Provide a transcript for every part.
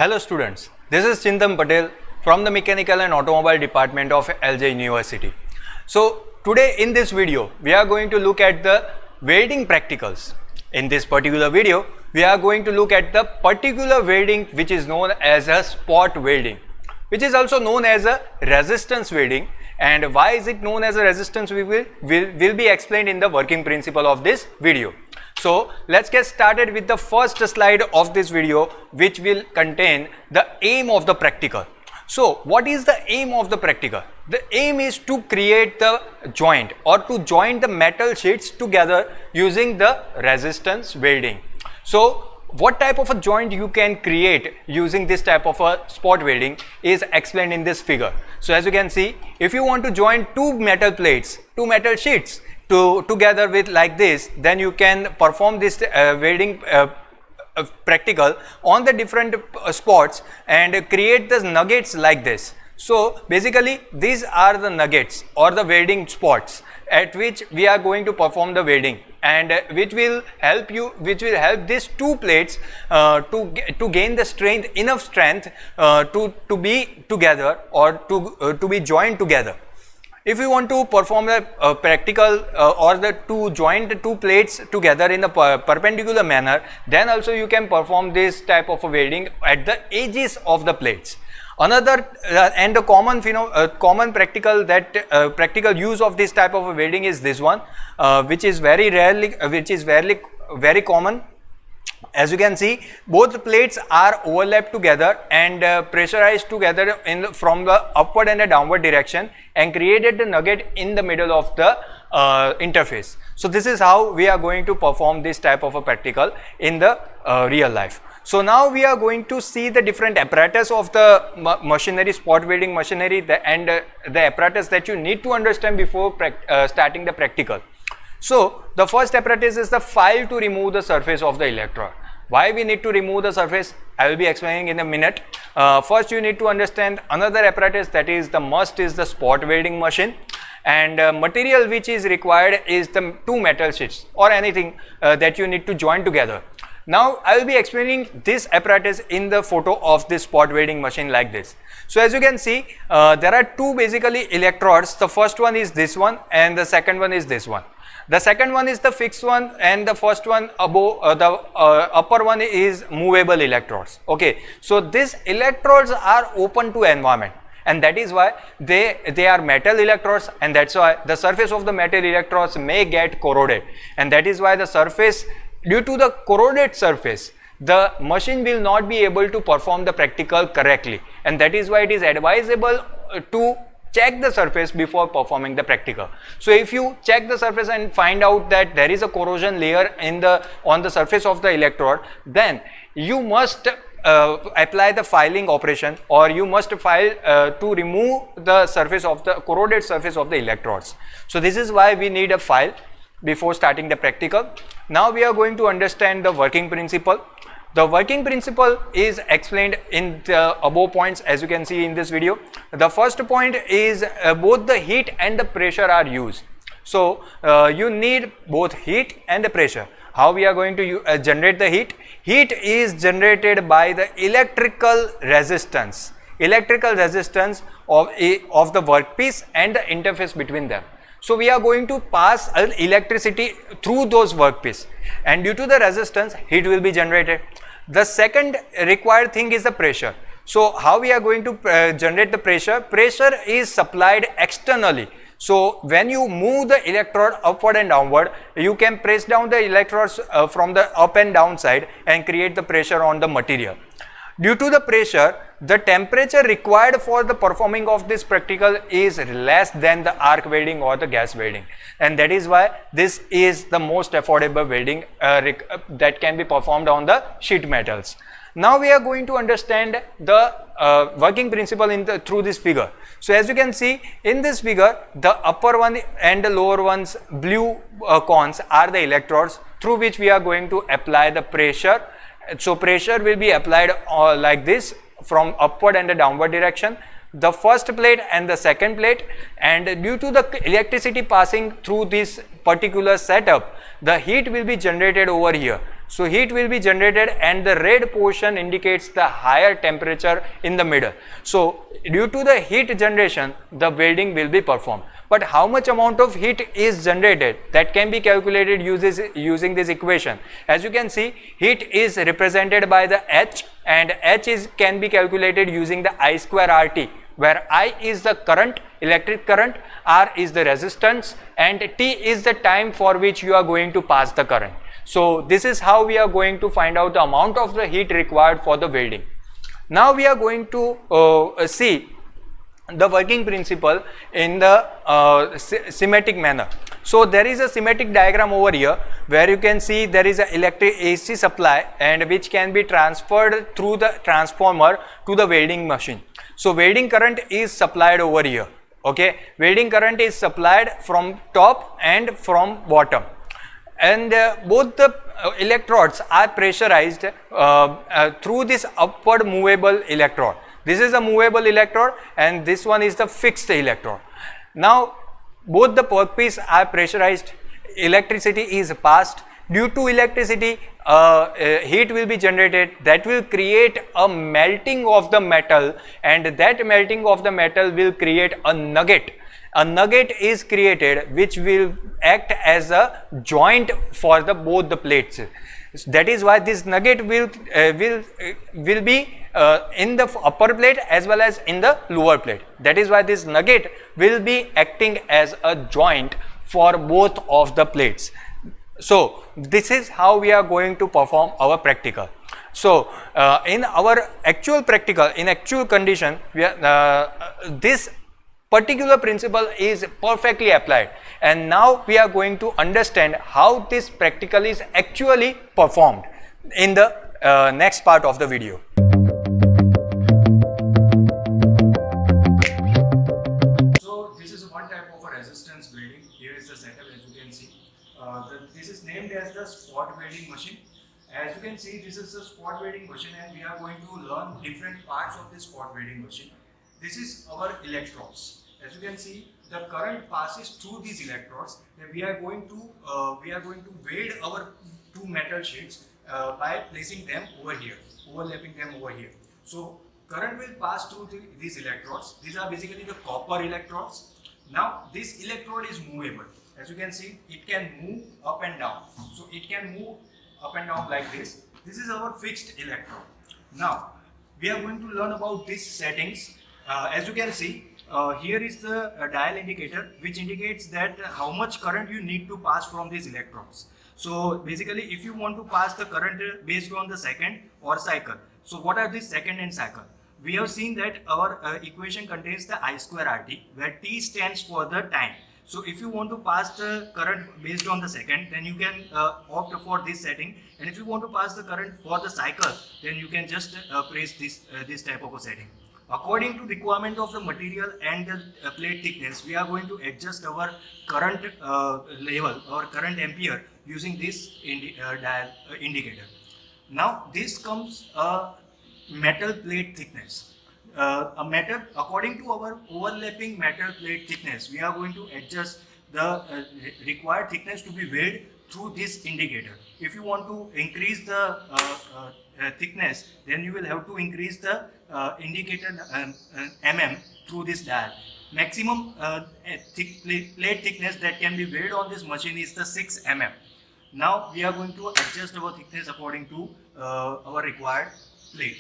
Hello students, this is Chintan Patel from the Mechanical and Automobile Department of LJIET University. So today in this video, we are going to look at the welding practicals. In this particular video, we are going to look at the particular welding which is known as a spot welding, which is also known as a resistance welding. And why is it known as a resistance will be explained in the working principle of this video. So let's get started with the first slide of this video, which will contain the aim of the practical. So what is the aim of the practical? The aim is to create the joint or to join the metal sheets together using the resistance welding. So what type of a joint you can create using this type of a spot welding is explained in this figure. So as you can see, if you want to join two metal plates, two metal sheets together with like this, then you can perform this welding practical on the different spots and create the nuggets like this. So basically these are the nuggets or the welding spots at which we are going to perform the welding, and which will help these two plates to gain the strength, enough strength to be together or to be joined together. If you want to perform a practical to join the two plates together in a perpendicular manner, then also you can perform this type of a welding at the edges of the plates. Another and the common practical practical use of this type of a welding is this one, which is very common. As you can see, both plates are overlapped together and pressurized together from the upward and the downward direction and created the nugget in the middle of the interface. So this is how we are going to perform this type of a practical in the real life. So now we are going to see the different apparatus of the machinery, spot welding machinery, and the apparatus that you need to understand before starting the practical. So the first apparatus is the file to remove the surface of the electrode. Why we need to remove the surface, I will be explaining in a minute. First you need to understand another apparatus, that is the must is the spot welding machine, and material which is required is the two metal sheets or anything that you need to join together. Now I will be explaining this apparatus in the photo of this spot welding machine like this. So as you can see, there are two basically electrodes. The first one is this one and the second one is this one. The second one is the fixed one and the first one above the upper one is movable electrodes. Okay, so these electrodes are open to environment, and that is why they are metal electrodes, and that's why the surface of the metal electrodes may get corroded, and that is why the surface, due to the corroded surface, the machine will not be able to perform the practical correctly, and that is why it is advisable to check the surface before performing the practical. So if you check the surface and find out that there is a corrosion layer on the surface of the electrode, then you must apply the filing operation, or you must file to remove the surface of the corroded surface of the electrodes. So this is why we need a file before starting the practical. Now we are going to understand the working principle. The working principle is explained in the above points, as you can see in this video. The first point is both the heat and the pressure are used. So you need both heat and the pressure. How we are going to generate the heat? Heat is generated by the electrical resistance of the workpiece and the interface between them. So we are going to pass electricity through those workpiece, and due to the resistance, heat will be generated. The second required thing is the pressure. So how we are going to generate the pressure? Pressure is supplied externally. So when you move the electrode upward and downward, you can press down the electrodes from the up and down side and create the pressure on the material. Due to the pressure, the temperature required for the performing of this practical is less than the arc welding or the gas welding, and that is why this is the most affordable welding that can be performed on the sheet metals. Now we are going to understand the working principle through this figure. So as you can see in this figure, the upper one and the lower one's blue cones are the electrodes through which we are going to apply the pressure. So pressure will be applied like this from upward and the downward direction. the first plate and the second plate, and due to the electricity passing through this particular setup, the heat will be generated over here. So heat will be generated and the red portion indicates the higher temperature in the middle. So due to the heat generation, the welding will be performed. But how much amount of heat is generated, that can be calculated using this equation. As you can see, heat is represented by the H, and H can be calculated using the I square RT, where I is the current, electric current, R is the resistance, and T is the time for which you are going to pass the current. So this is how we are going to find out the amount of the heat required for the welding. Now we are going to see the working principle in the schematic manner. So there is a schematic diagram over here where you can see there is a electric AC supply, and which can be transferred through the transformer to the welding machine. So welding current is supplied over here. Okay, welding current is supplied from top and from bottom, and both the electrodes are pressurized through this upward movable electrode. This is a movable electrode and this one is the fixed electrode. Now both the workpiece are pressurized, electricity is passed. Due to electricity, heat will be generated that will create a melting of the metal, and that melting of the metal will create a nugget. A nugget is created which will act as a joint for the both the plates. That is why this nugget will be in the upper plate as well as in the lower plate. That is why this nugget will be acting as a joint for both of the plates. So this is how we are going to perform our practical. So in our actual practical, in actual condition, we are, this particular principle is perfectly applied, and now we are going to understand how this practical is actually performed in the next part of the video. So this is one type of a resistance welding. Here is the setup, as you can see. This is named as the spot welding machine. As you can see, this is the spot welding machine, and we are going to learn different parts of this spot welding machine. This is our electrodes. As you can see, the current passes through these electrodes, and we are going to weld our two metal sheets by placing them over here, overlapping them over here. So current will pass through these electrodes. These are basically the copper electrodes. Now this electrode is movable. As you can see, it can move up and down. So it can move up and down like this. This is our fixed electrode. Now we are going to learn about these settings. As you can see, here is the dial indicator, which indicates that how much current you need to pass from these electrodes. So basically, if you want to pass the current based on the second or cycle. So what are these second and cycle? We have seen that our equation contains the I square RT, where T stands for the time. So if you want to pass the current based on the second, then you can opt for this setting, and if you want to pass the current for the cycle, then you can just press this type of a setting. According to requirement of the material and the plate thickness, we are going to adjust our current level or current ampere using this dial indicator. Now this comes metal plate thickness. According to our overlapping metal plate thickness, we are going to adjust the required thickness to be welded through this indicator. If you want to increase the thickness, then you will have to increase the indicator mm through this dial. Maximum plate thickness that can be welded on this machine is the 6 mm. Now we are going to adjust our thickness according to our required plate.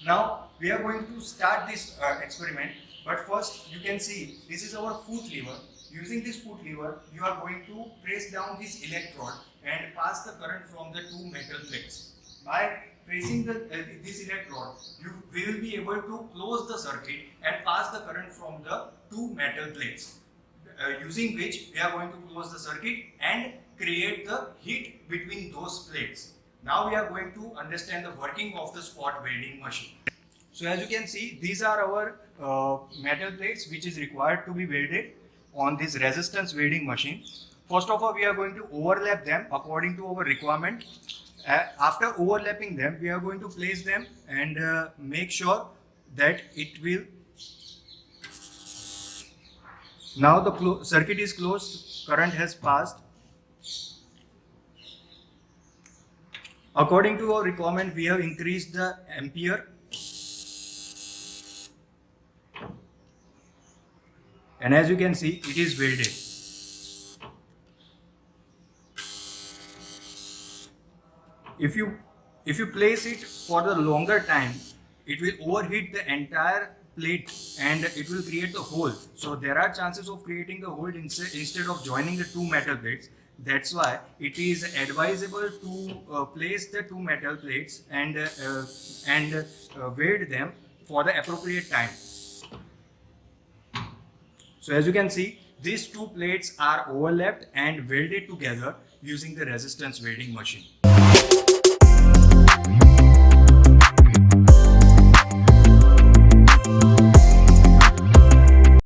Now we are going to start this experiment, but first you can see this is our foot lever. Using this foot lever, you are going to press down this electrode and pass the current from the two metal plates. By pressing this electrode, we will be able to close the circuit and pass the current from the two metal plates, using which we are going to close the circuit and create the heat between those plates. Now we are going to understand the working of the spot welding machine. So as you can see, these are our metal plates which is required to be welded on this resistance welding machine. First of all, we are going to overlap them according to our requirement. After overlapping them, we are going to place them and make sure that it will. Now the circuit is closed, current has passed. According to our requirement, we have increased the ampere. And as you can see, it is welded. If you place it for the longer time, it will overheat the entire plate and it will create the hole. So there are chances of creating the hole instead of joining the two metal plates. That's why it is advisable to place the two metal plates and weld them for the appropriate time. So as you can see, these two plates are overlapped and welded together using the resistance welding machine.